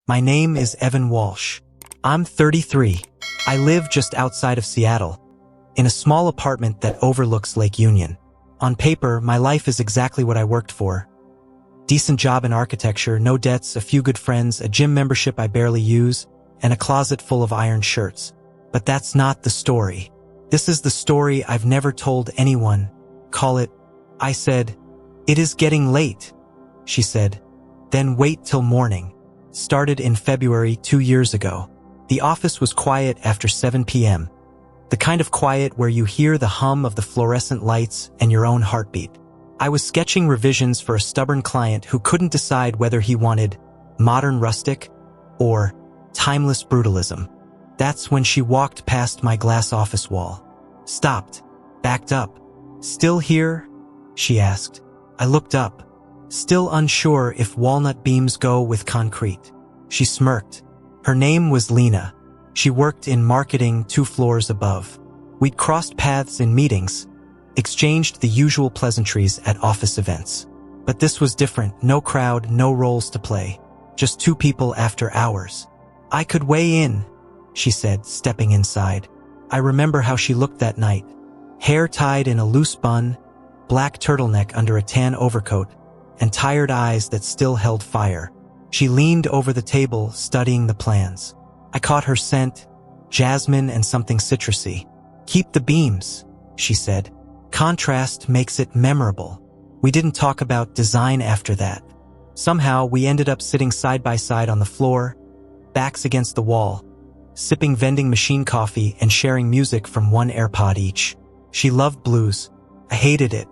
My name is Evan Walsh. I'm 33. I live just outside of Seattle, in a small apartment that overlooks Lake Union. On paper, my life is exactly what I worked for. Decent job in architecture, no debts, a few good friends, a gym membership I barely use, and a closet full of iron shirts. But that's not the story. This is the story I've never told anyone. Call it. I said, "It is getting late," she said. "Then wait till morning." Started in February 2 years ago. The office was quiet after 7 p.m. The kind of quiet where you hear the hum of the fluorescent lights and your own heartbeat. I was sketching revisions for a stubborn client who couldn't decide whether he wanted modern rustic or timeless brutalism. That's when she walked past my glass office wall. Stopped. Backed up. "Still here?" she asked. I looked up, still unsure if walnut beams go with concrete. She smirked. Her name was Lena. She worked in marketing 2 floors above. We'd crossed paths in meetings, exchanged the usual pleasantries at office events. But this was different. No crowd, no roles to play. Just 2 people after hours. "I could weigh in," she said, stepping inside. I remember how she looked that night. Hair tied in a loose bun, black turtleneck under a tan overcoat, and tired eyes that still held fire. She leaned over the table, studying the plans. I caught her scent, jasmine and something citrusy. "Keep the beams," she said. "Contrast makes it memorable." We didn't talk about design after that. Somehow, we ended up sitting side by side on the floor, backs against the wall, sipping vending machine coffee and sharing music from 1 AirPod each. She loved blues. I hated it,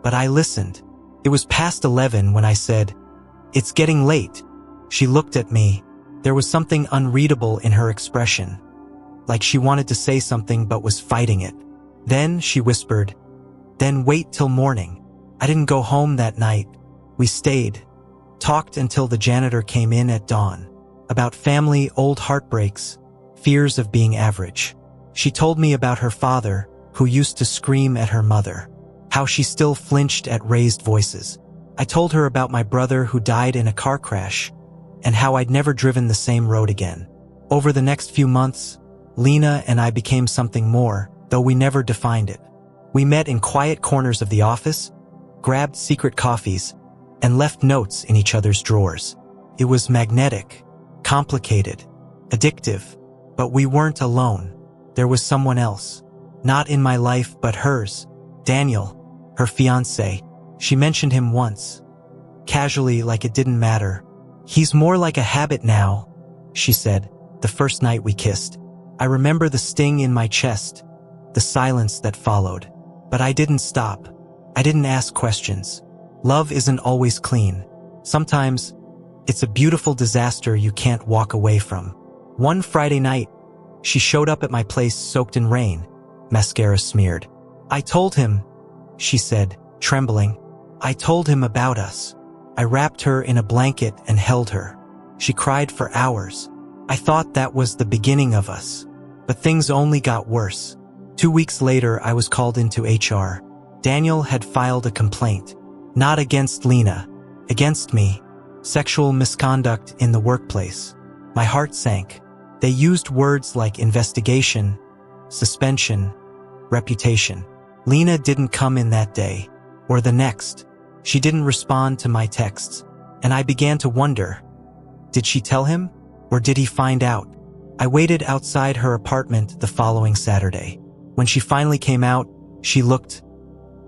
but I listened. It was past 11 when I said, "It's getting late." She looked at me. There was something unreadable in her expression, like she wanted to say something but was fighting it. Then she whispered, "Then wait till morning." I didn't go home that night. We stayed, talked until the janitor came in at dawn. About family, old heartbreaks, fears of being average. She told me about her father, who used to scream at her mother, how she still flinched at raised voices. I told her about my brother who died in a car crash, and how I'd never driven the same road again. Over the next few months, Lena and I became something more, though we never defined it. We met in quiet corners of the office, grabbed secret coffees, and left notes in each other's drawers. It was magnetic, complicated, addictive, but we weren't alone. There was someone else. Not in my life, but hers. Daniel, her fiancé. She mentioned him once, casually, like it didn't matter. "He's more like a habit now," she said, the first night we kissed. I remember the sting in my chest, the silence that followed. But I didn't stop. I didn't ask questions. Love isn't always clean. Sometimes, it's a beautiful disaster you can't walk away from. One Friday night, she showed up at my place soaked in rain, mascara smeared. "I told him," she said, trembling. "I told him about us." I wrapped her in a blanket and held her. She cried for hours. I thought that was the beginning of us. But things only got worse. 2 weeks later, I was called into HR. Daniel had filed a complaint. Not against Lena, against me. Sexual misconduct in the workplace. My heart sank. They used words like investigation, suspension, reputation. Lena didn't come in that day, or the next. She didn't respond to my texts, and I began to wonder, did she tell him, or did he find out? I waited outside her apartment the following Saturday. When she finally came out, she looked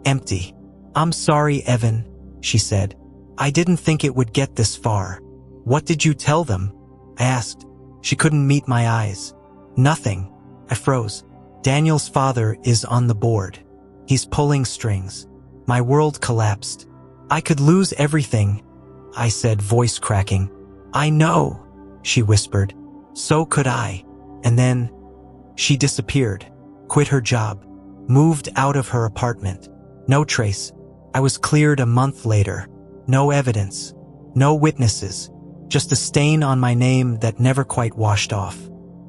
empty. "I'm sorry, Evan," she said. "I didn't think it would get this far." "What did you tell them?" I asked. She couldn't meet my eyes. "Nothing." I froze. "Daniel's father is on the board. He's pulling strings." My world collapsed. "I could lose everything," I said, voice cracking. "I know," she whispered. "So could I." And then she disappeared, quit her job, moved out of her apartment. No trace. I was cleared a month later. No evidence. No witnesses. Just a stain on my name that never quite washed off.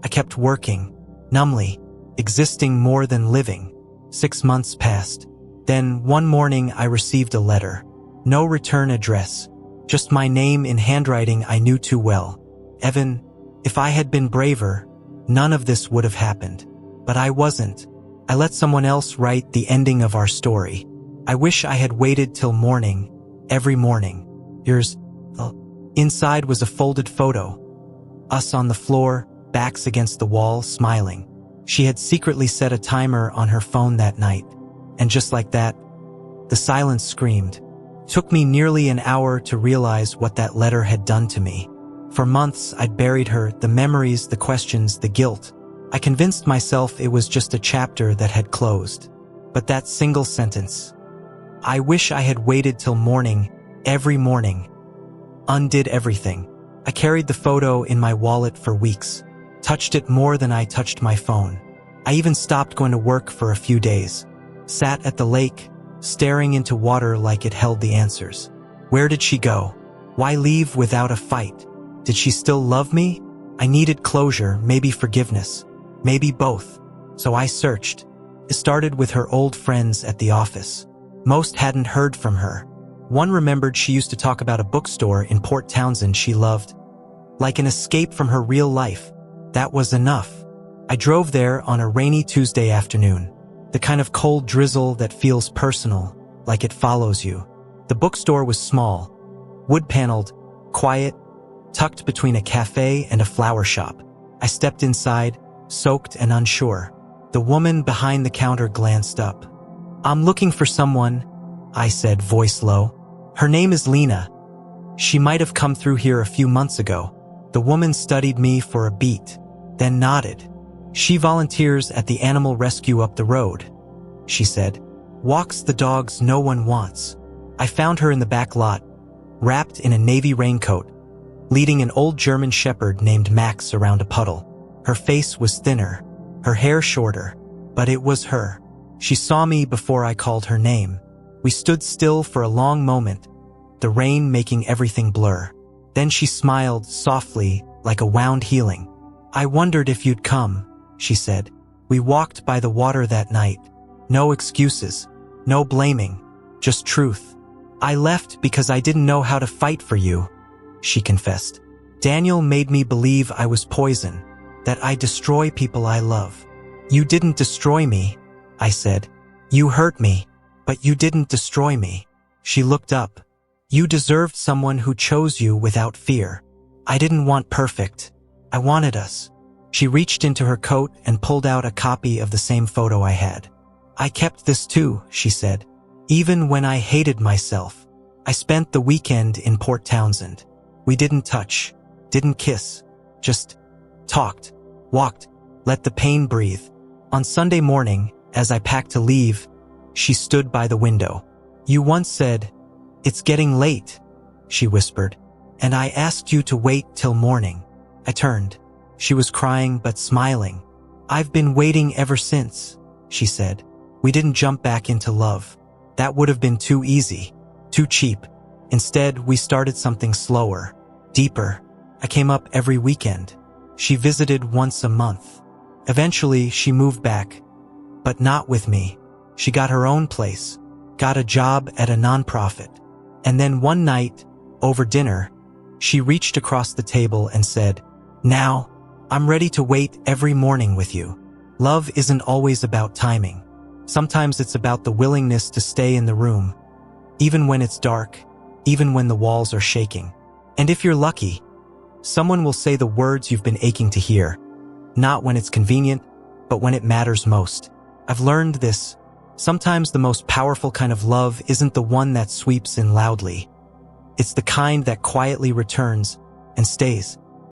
I kept working, numbly, existing more than living. 6 months passed. Then, one morning, I received a letter. No return address. Just my name in handwriting I knew too well. Evan, if I had been braver, none of this would have happened. But I wasn't. I let someone else write the ending of our story. I wish I had waited till morning, every morning. Yours. Inside was a folded photo. Us on the floor, backs against the wall, smiling. She had secretly set a timer on her phone that night. And just like that, the silence screamed. Took me nearly an hour to realize what that letter had done to me. For months, I'd buried her, the memories, the questions, the guilt. I convinced myself it was just a chapter that had closed. But that single sentence, I wish I had waited till morning, every morning, undid everything. I carried the photo in my wallet for weeks, touched it more than I touched my phone. I even stopped going to work for a few days, sat at the lake, staring into water like it held the answers. Where did she go? Why leave without a fight? Did she still love me? I needed closure, maybe forgiveness, maybe both. So I searched. It started with her old friends at the office. Most hadn't heard from her. One remembered she used to talk about a bookstore in Port Townsend she loved. Like an escape from her real life. That was enough. I drove there on a rainy Tuesday afternoon. The kind of cold drizzle that feels personal, like it follows you. The bookstore was small, wood-paneled, quiet, tucked between a cafe and a flower shop. I stepped inside, soaked and unsure. The woman behind the counter glanced up. I'm looking for someone, I said, voice low. Her name is Lena. She might have come through here a few months ago. The woman studied me for a beat, then nodded. She volunteers at the animal rescue up the road, she said. Walks the dogs no one wants. I found her in the back lot, wrapped in a navy raincoat, leading an old German shepherd named Max around a puddle. Her face was thinner, her hair shorter, but it was her. She saw me before I called her name. We stood still for a long moment, the rain making everything blur. Then she smiled softly, like a wound healing. I wondered if you'd come, she said. We walked by the water that night. No excuses, no blaming, just truth. I left because I didn't know how to fight for you, she confessed. Daniel made me believe I was poison, that I destroy people I love. You didn't destroy me, I said. You hurt me, but you didn't destroy me. She looked up. You deserved someone who chose you without fear. I didn't want perfect. I wanted us. She reached into her coat and pulled out a copy of the same photo I had. I kept this too, she said. Even when I hated myself. I spent the weekend in Port Townsend. We didn't touch, didn't kiss, just talked, walked, let the pain breathe. On Sunday morning, as I packed to leave, she stood by the window. You once said, "It's getting late," she whispered, "and I asked you to wait till morning." I turned. She was crying but smiling. I've been waiting ever since, she said. We didn't jump back into love. That would have been too easy, too cheap. Instead, we started something slower, deeper. I came up every weekend. She visited once a month. Eventually, she moved back, but not with me. She got her own place, got a job at a nonprofit. And then one night, over dinner, she reached across the table and said, "Now, I'm ready to wait every morning with you." Love isn't always about timing. Sometimes it's about the willingness to stay in the room, even when it's dark, even when the walls are shaking. And if you're lucky, someone will say the words you've been aching to hear, not when it's convenient, but when it matters most. I've learned this. Sometimes the most powerful kind of love isn't the one that sweeps in loudly. It's the kind that quietly returns and stays.